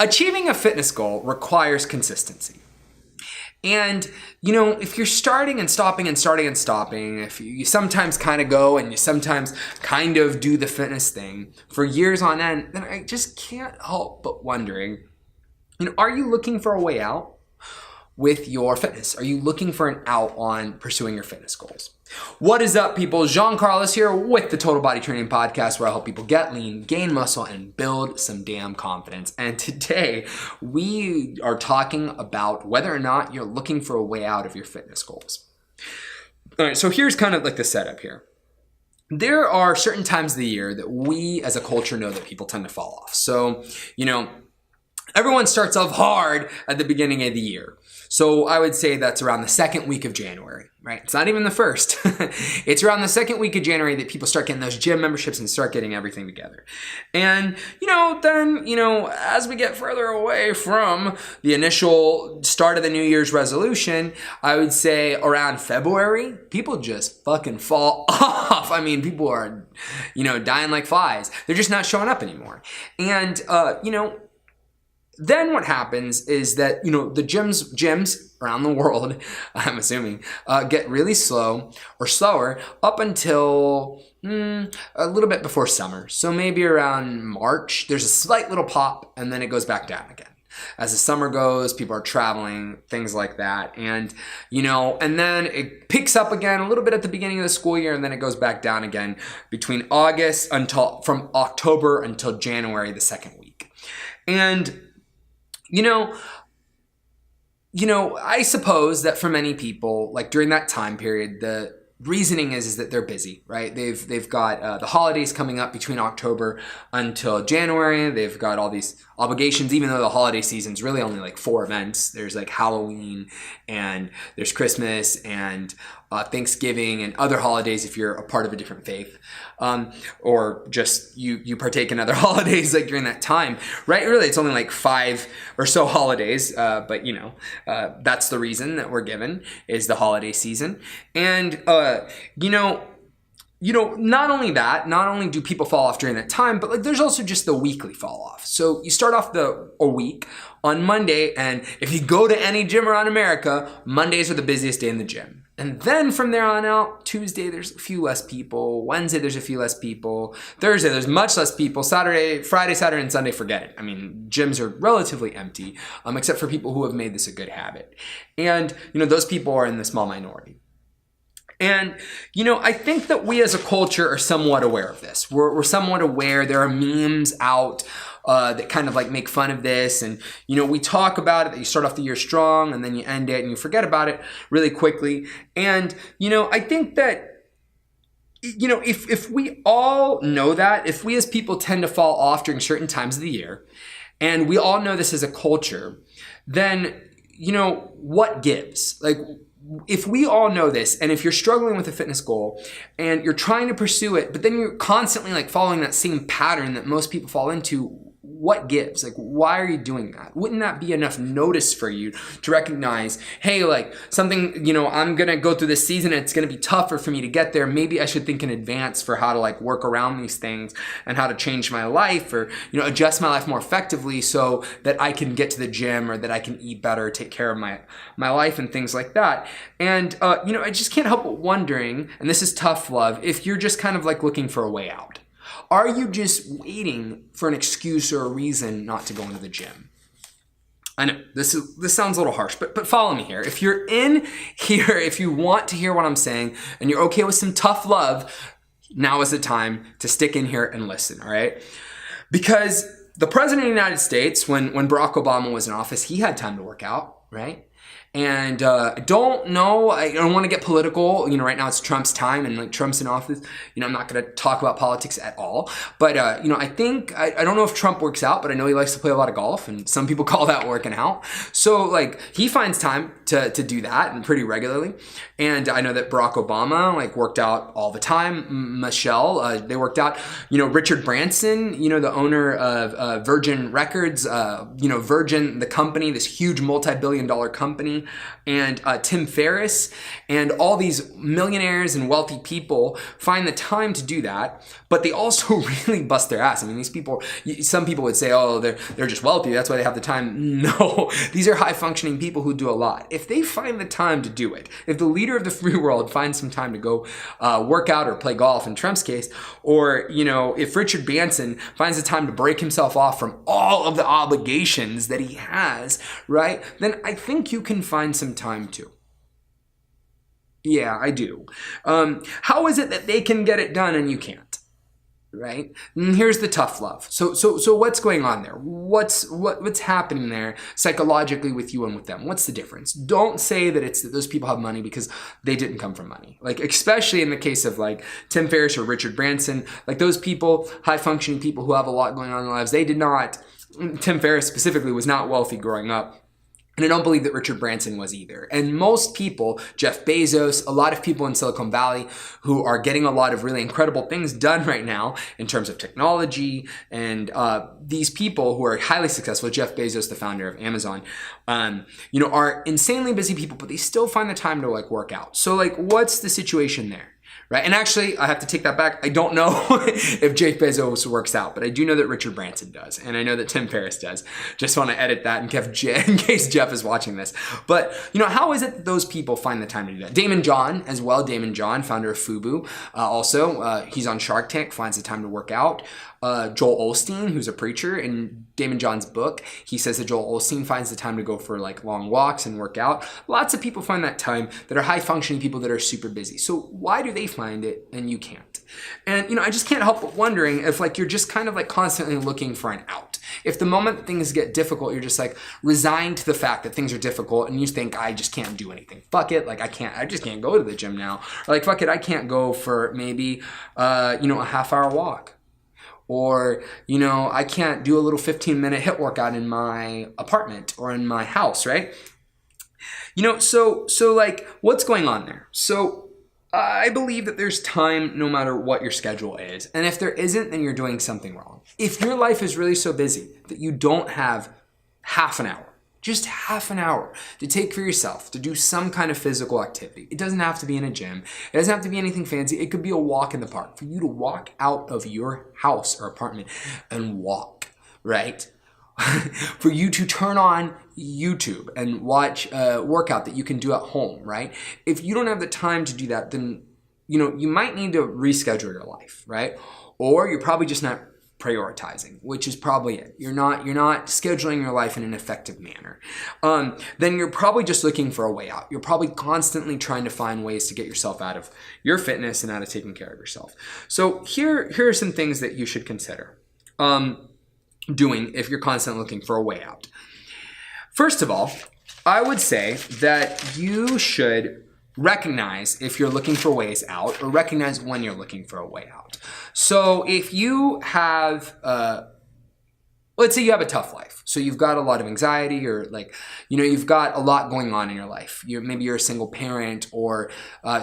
Achieving a fitness goal requires consistency. And, if you're starting and stopping and starting and stopping, if you sometimes kind of go and you sometimes kind of do the fitness thing for years on end, then I just can't help but wondering, are you looking for a way out with your fitness? Are you looking for an out on pursuing your fitness goals? What is up, people? Jean Carlos here with the Total Body Training Podcast, where I help people get lean, gain muscle, and build some damn confidence. And today we are talking about whether or not you're looking for a way out of your fitness goals. All right, so here's kind of like the setup here. There are certain times of the year that we as a culture know that people tend to fall off. So, everyone starts off hard at the beginning of the year. So I would say that's around the second week of January, right? It's not even the first. It's around the second week of January that people start getting those gym memberships and start getting everything together. And, then, as we get further away from the initial start of the New Year's resolution, I would say around February, people just fucking fall off. I mean, people are, dying like flies. They're just not showing up anymore. And, then what happens is that, the gyms around the world, I'm assuming, get really slow or slower up until a little bit before summer. So maybe around March, there's a slight little pop and then it goes back down again. As the summer goes, people are traveling, things like that. And, and then it picks up again a little bit at the beginning of the school year and then it goes back down again from October until January, the second week. And I suppose that for many people, like during that time period, the reasoning is that they're busy, right? They've got the holidays coming up between October until January. They've got all these obligations, even though the holiday season's really only like 4 events. There's like Halloween and there's Christmas and Thanksgiving and other holidays if you're a part of a different faith, or just you partake in other holidays like during that time, right? Really, it's only like 5 or so holidays, but that's the reason that we're given is the holiday season. And not only do people fall off during that time, but like there's also just the weekly fall off. So you start off a week on Monday, and if you go to any gym around America, Mondays are the busiest day in the gym. And then from there on out, Tuesday, there's a few less people. Wednesday, there's a few less people. Thursday, there's much less people. Friday, Saturday, and Sunday, forget it. I mean, gyms are relatively empty, except for people who have made this a good habit. And, those people are in the small minority. And, I think that we as a culture are somewhat aware of this. We're somewhat aware. There are memes out that kind of like make fun of this. And, we talk about it, that you start off the year strong and then you end it and you forget about it really quickly. And, I think that, if we all know that, if we as people tend to fall off during certain times of the year, and we all know this as a culture, then, what gives? Like, if we all know this, and if you're struggling with a fitness goal and you're trying to pursue it, but then you're constantly like following that same pattern that most people fall into, what gives? Like, why are you doing that? Wouldn't that be enough notice for you to recognize, hey, like something, I'm going to go through this season and it's going to be tougher for me to get there. Maybe I should think in advance for how to like work around these things and how to change my life or, adjust my life more effectively so that I can get to the gym or that I can eat better, take care of my life and things like that. And, I just can't help but wondering, and this is tough love, if you're just kind of like looking for a way out. Are you just waiting for an excuse or a reason not to go into the gym? I know this sounds a little harsh, but follow me here. If you're in here, if you want to hear what I'm saying and you're okay with some tough love, now is the time to stick in here and listen, all right? Because the president of the United States, when Barack Obama was in office, he had time to work out, right? And I don't know, I don't want to get political. Right now it's Trump's time and like Trump's in office. I'm not going to talk about politics at all. But, I think, I don't know if Trump works out, but I know he likes to play a lot of golf and some people call that working out. So like he finds time to do that and pretty regularly. And I know that Barack Obama like worked out all the time. Michelle, they worked out. Richard Branson, the owner of Virgin Records, Virgin, the company, this huge multi-billion-dollar company, and Tim Ferriss, and all these millionaires and wealthy people find the time to do that, but they also really bust their ass. I mean, these people, some people would say, oh, they're just wealthy, that's why they have the time. No, these are high-functioning people who do a lot. If they find the time to do it, if the leader of the free world finds some time to go work out or play golf in Trump's case, or, if Richard Branson finds the time to break himself off from all of the obligations that he has, right, then I think you can find some time too. Yeah, I do. How is it that they can get it done and you can't? Right? And here's the tough love. So what's going on there? What's happening there psychologically with you and with them? What's the difference? Don't say that it's that those people have money because they didn't come from money. Like, especially in the case of like Tim Ferriss or Richard Branson, like those people, high functioning people who have a lot going on in their lives, they did not, Tim Ferriss specifically was not wealthy growing up. And I don't believe that Richard Branson was either. And most people, Jeff Bezos, a lot of people in Silicon Valley who are getting a lot of really incredible things done right now in terms of technology, and these people who are highly successful, Jeff Bezos, the founder of Amazon, are insanely busy people, but they still find the time to like work out. So like, what's the situation there? Right? And actually, I have to take that back. I don't know if Jeff Bezos works out, but I do know that Richard Branson does. And I know that Tim Ferriss does. Just want to edit that in case Jeff is watching this. But, how is it that those people find the time to do that? Damon John as well. Damon John, founder of FUBU. He's on Shark Tank, finds the time to work out. Joel Osteen, who's a preacher, in Damon John's book, he says that Joel Osteen finds the time to go for like long walks and work out. Lots of people find that time that are high functioning people that are super busy. So why do they find it and you can't? And, I just can't help but wondering if like you're just kind of like constantly looking for an out. If the moment things get difficult, you're just like resigned to the fact that things are difficult and you think, I just can't do anything. Fuck it. Like I just can't go to the gym now. Or like, fuck it, I can't go for maybe, a half-hour walk. Or, I can't do a little 15-minute HIIT workout in my apartment or in my house, right? So like, what's going on there? So I believe that there's time no matter what your schedule is. And if there isn't, then you're doing something wrong. If your life is really so busy that you don't have half an hour, just half an hour to take for yourself, to do some kind of physical activity. It doesn't have to be in a gym. It doesn't have to be anything fancy. It could be a walk in the park. For you to walk out of your house or apartment and walk, right? For you to turn on YouTube and watch a workout that you can do at home, right? If you don't have the time to do that, then, you might need to reschedule your life, right? Or you're probably just not prioritizing, which is probably it. You're not scheduling your life in an effective manner. Then you're probably just looking for a way out. You're probably constantly trying to find ways to get yourself out of your fitness and out of taking care of yourself. So here are some things that you should consider doing if you're constantly looking for a way out. First of all, I would say that you should recognize if you're looking for ways out, or recognize when you're looking for a way out. So if you have, let's say you have a tough life. So you've got a lot of anxiety, or like, you've got a lot going on in your life. Maybe you're a single parent, or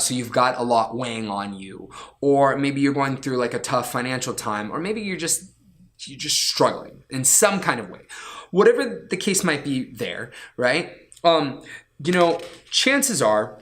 so you've got a lot weighing on you, or maybe you're going through like a tough financial time, or maybe you're just struggling in some kind of way. Whatever the case might be there, right? Chances are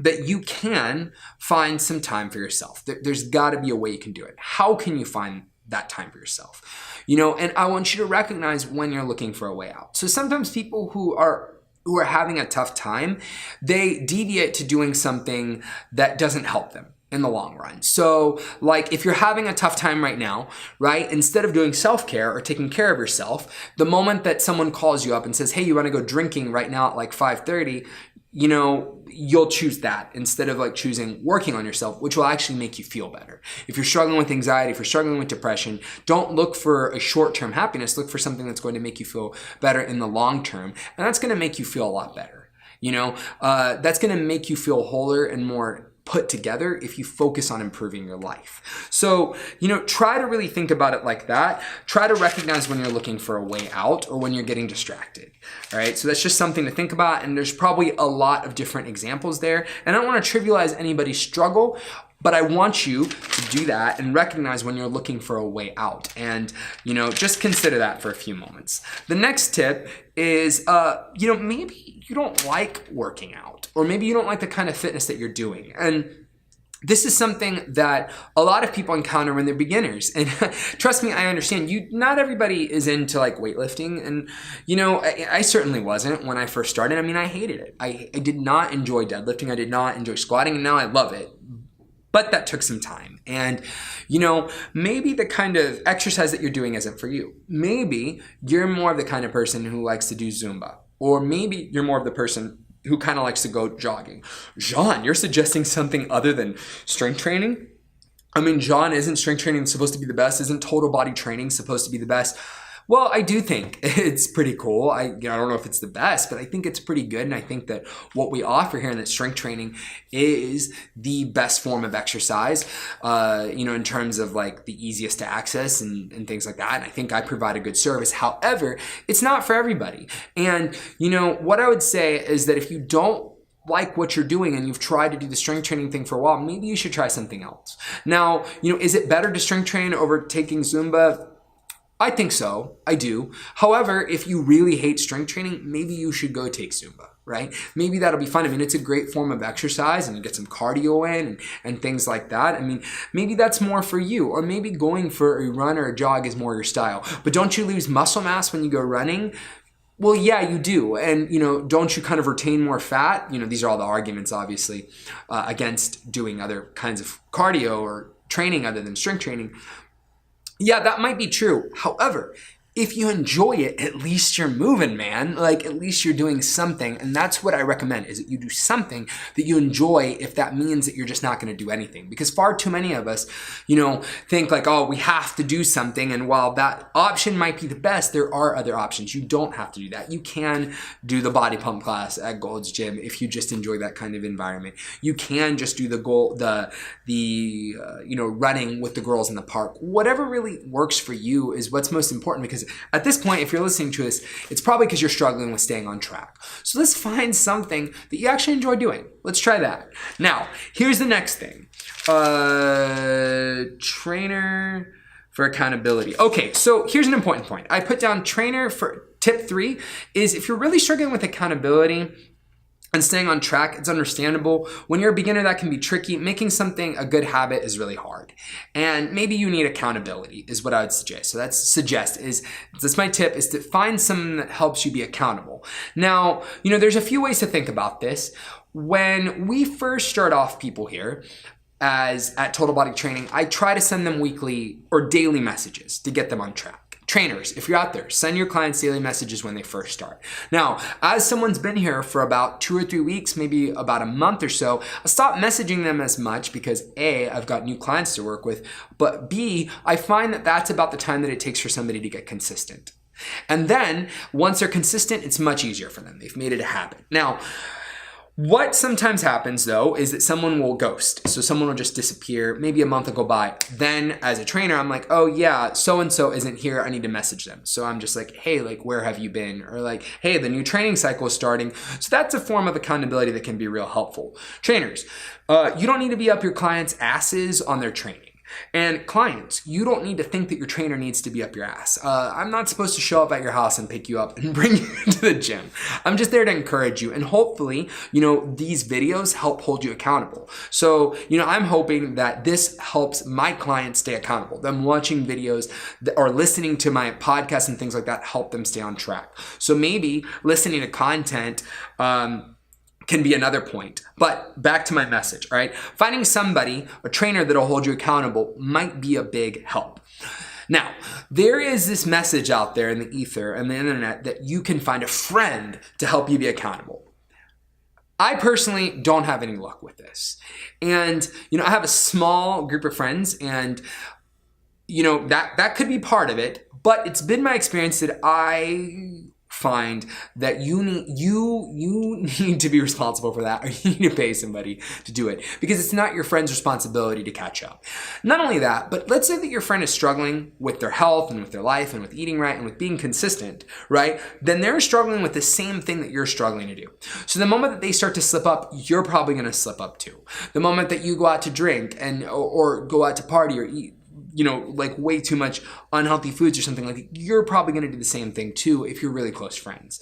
that you can find some time for yourself. There's got to be a way you can do it. How can you find that time for yourself? And I want you to recognize when you're looking for a way out. So sometimes people who are having a tough time, they deviate to doing something that doesn't help them in the long run. So like if you're having a tough time right now, right, instead of doing self-care or taking care of yourself, the moment that someone calls you up and says, hey, you want to go drinking right now at like 5:30, you'll choose that instead of like choosing working on yourself, which will actually make you feel better. If you're struggling with anxiety, if you're struggling with depression, don't look for a short-term happiness. Look for something that's going to make you feel better in the long term. And that's going to make you feel a lot better. That's going to make you feel wholer and more put together if you focus on improving your life. So, try to really think about it like that. Try to recognize when you're looking for a way out or when you're getting distracted. All right. So that's just something to think about. And there's probably a lot of different examples there. And I don't want to trivialize anybody's struggle, but I want you to do that and recognize when you're looking for a way out. And, just consider that for a few moments. The next tip is, maybe you don't like working out, or maybe you don't like the kind of fitness that you're doing. And this is something that a lot of people encounter when they're beginners. And trust me, I understand not everybody is into like weightlifting. And, I certainly wasn't when I first started. I mean, I hated it. I did not enjoy deadlifting. I did not enjoy squatting. And now I love it. But that took some time. And, maybe the kind of exercise that you're doing isn't for you. Maybe you're more of the kind of person who likes to do Zumba. Or maybe you're more of the person who kind of likes to go jogging. John, you're suggesting something other than strength training? I mean, John, isn't strength training supposed to be the best? Isn't total body training supposed to be the best? Well, I do think it's pretty cool. I don't know if it's the best, but I think it's pretty good. And I think that what we offer here in that strength training is the best form of exercise, in terms of like the easiest to access and things like that. And I think I provide a good service. However, it's not for everybody. And, what I would say is that if you don't like what you're doing and you've tried to do the strength training thing for a while, maybe you should try something else. Now, is it better to strength train over taking Zumba? I think so. I do. However, if you really hate strength training, maybe you should go take Zumba, right? Maybe that'll be fun. I mean, it's a great form of exercise and you get some cardio in and things like that. I mean, maybe that's more for you, or maybe going for a run or a jog is more your style. But don't you lose muscle mass when you go running? Well, yeah, you do. And, don't you kind of retain more fat? These are all the arguments, obviously, against doing other kinds of cardio or training other than strength training. Yeah, that might be true. However, if you enjoy it, at least you're moving, man. Like, at least you're doing something. And that's what I recommend, is that you do something that you enjoy, if that means that you're just not going to do anything. Because far too many of us, think like, oh, we have to do something. And while that option might be the best, there are other options. You don't have to do that. You can do the body pump class at Gold's Gym if you just enjoy that kind of environment. You can just do the running with the girls in the park. Whatever really works for you is what's most important, because at this point, if you're listening to this, it's probably because you're struggling with staying on track. So let's find something that you actually enjoy doing. Let's try that. Now, here's the next thing. Trainer for accountability. Okay, so here's an important point. I put down trainer for tip 3 is if you're really struggling with accountability and staying on track, it's understandable. When you're a beginner, that can be tricky. Making something a good habit is really hard. And maybe you need accountability is what I would suggest. So that's my tip, is to find something that helps you be accountable. Now, there's a few ways to think about this. When we first start off people here, at Total Body Training, I try to send them weekly or daily messages to get them on track. Trainers, if you're out there, send your clients daily messages when they first start. Now, as someone's been here for about 2 or 3 weeks, maybe about a month or so, I stopped messaging them as much because A, I've got new clients to work with, but B, I find that that's about the time that it takes for somebody to get consistent. And then once they're consistent, it's much easier for them. They've made it a habit. Now, what sometimes happens, though, is that someone will ghost. So someone will just disappear. Maybe a month will go by. Then as a trainer, I'm like, oh yeah, so-and-so isn't here. I need to message them. So I'm just like, hey, like, where have you been? Or like, hey, the new training cycle is starting. So that's a form of accountability that can be real helpful. Trainers, you don't need to be up your clients' asses on their training. And clients, you don't need to think that your trainer needs to be up your ass. I'm not supposed to show up at your house and pick you up and bring you to the gym. I'm just there to encourage you. And hopefully, these videos help hold you accountable. So, I'm hoping that this helps my clients stay accountable. Them watching videos or listening to my podcast and things like that help them stay on track. So maybe listening to content, can be another point. But back to my message, all right? Finding somebody, a trainer that'll hold you accountable might be a big help. Now, there is this message out there in the ether and the internet that you can find a friend to help you be accountable. I personally don't have any luck with this. And, I have a small group of friends and, that could be part of it, but it's been my experience that I find that you need to be responsible for that, or you need to pay somebody to do it, because it's not your friend's responsibility to catch up. Not only that, but let's say that your friend is struggling with their health and with their life and with eating right and with being consistent, right? Then they're struggling with the same thing that you're struggling to do. So the moment that they start to slip up, you're probably going to slip up too. The moment that you go out to drink or go out to party or eat, like way too much unhealthy foods or something like that, you're probably going to do the same thing too if you're really close friends.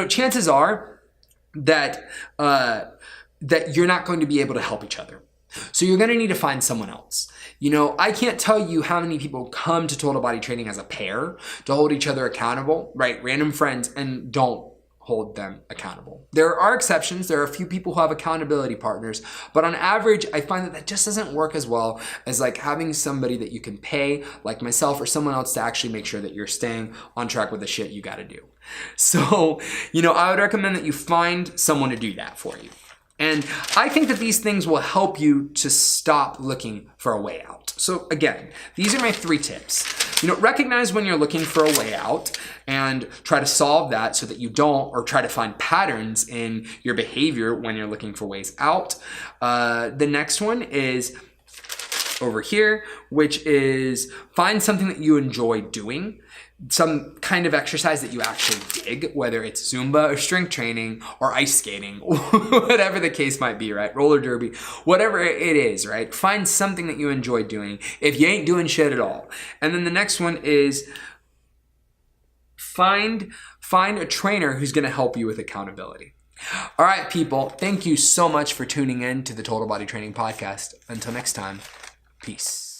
Chances are that you're not going to be able to help each other. So you're going to need to find someone else. I can't tell you how many people come to Total Body Training as a pair to hold each other accountable, right? Random friends, and don't hold them accountable. There are exceptions. There are a few people who have accountability partners, but on average, I find that just doesn't work as well as like having somebody that you can pay, like myself or someone else, to actually make sure that you're staying on track with the shit you got to do. So, I would recommend that you find someone to do that for you. And I think that these things will help you to stop looking for a way out. So again, these are my 3 tips. Recognize when you're looking for a way out and try to solve that so that you don't, or try to find patterns in your behavior when you're looking for ways out. The next one is over here, which is find something that you enjoy doing. Some kind of exercise that you actually dig, whether it's Zumba or strength training or ice skating, whatever the case might be, right? Roller derby, whatever it is, right? Find something that you enjoy doing if you ain't doing shit at all. And then the next one is find a trainer who's going to help you with accountability. All right, people, thank you so much for tuning in to the Total Body Training Podcast. Until next time, peace.